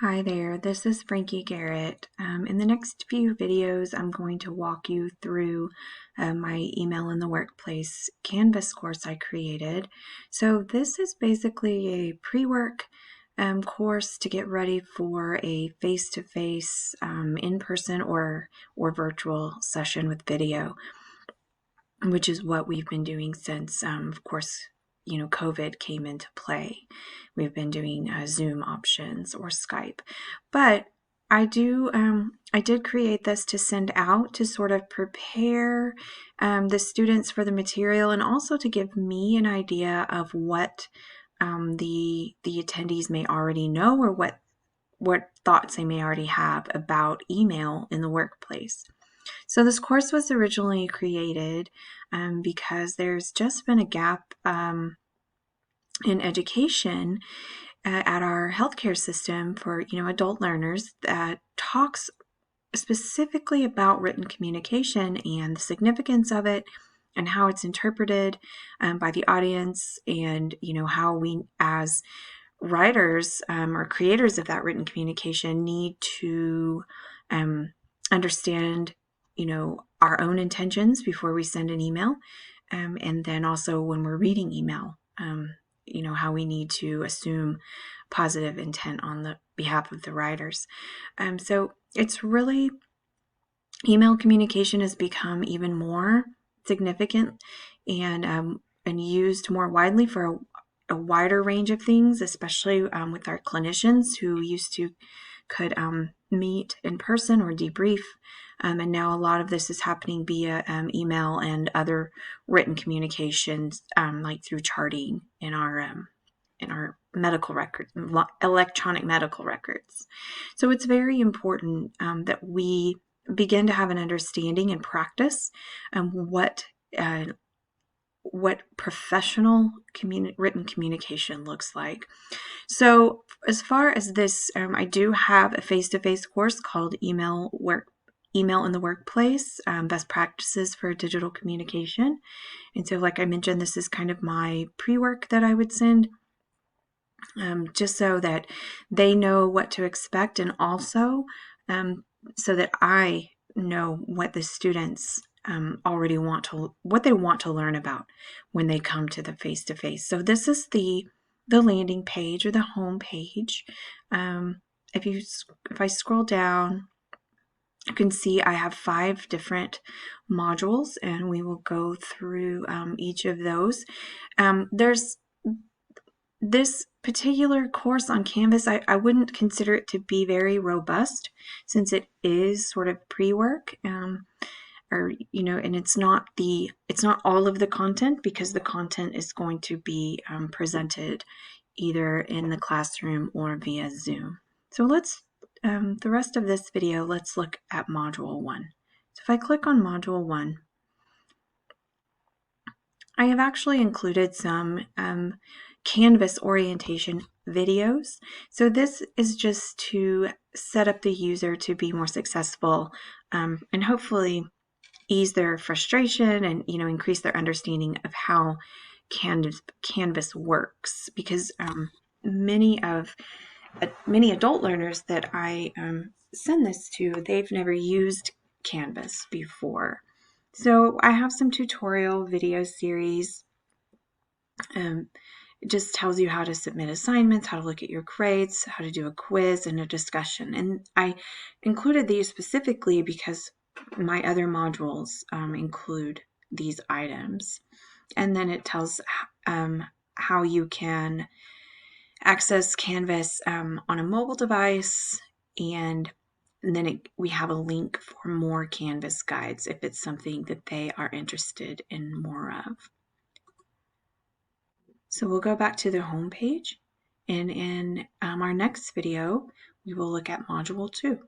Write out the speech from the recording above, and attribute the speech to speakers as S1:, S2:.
S1: Hi there, this is Frankie Garrett. In the next few videos, I'm going to walk you through my email in the workplace Canvas course I created. So this is basically a pre-work course to get ready for a face-to-face, in-person or virtual session with video, which is what we've been doing since, of course, COVID came into play. We've been doing Zoom options or Skype, but I did create this to send out to sort of prepare the students for the material and also to give me an idea of what the attendees may already know or what thoughts they may already have about email in the workplace. So this course was originally created because there's just been a gap in education at our healthcare system for adult learners that talks specifically about written communication and the significance of it and how it's interpreted by the audience, and how we as writers or creators of that written communication need to understand our own intentions before we send an email, and then also when we're reading email, how we need to assume positive intent on the behalf of the writers. So it's really, email communication has become even more significant and used more widely for a wider range of things, especially with our clinicians who could meet in person or debrief. And now a lot of this is happening via email and other written communications, like through charting in our medical records, electronic medical records. So it's very important that we begin to have an understanding and practice what professional written communication looks like. So as far as this, I do have a face-to-face course called Email in the Workplace, Best Practices for Digital Communication. And so like I mentioned, this is kind of my pre-work that I would send, just so that they know what to expect, and also so that I know what the students already what they want to learn about when they come to the face-to-face. So this is the landing page or the home page. If I scroll down, you can see I have 5 different modules, and we will go through each of those. There's this particular course on Canvas, I wouldn't consider it to be very robust, since it is sort of pre-work, and it's not all of the content, because the content is going to be presented either in the classroom or via Zoom. So let's, the rest of this video, let's look at Module 1. So if I click on Module 1, I have actually included some Canvas orientation videos. So this is just to set up the user to be more successful, and hopefully ease their frustration and increase their understanding of how Canvas works, because many adult learners that I send this to, they've never used Canvas before. So I have some tutorial video series. It just tells you how to submit assignments, how to look at your grades, how to do a quiz, and a discussion. And I included these specifically because my other modules include these items. And then it tells how you can access Canvas on a mobile device, and then we have a link for more Canvas guides if it's something that they are interested in more of. So we'll go back to the home page, and in our next video, we will look at Module 2.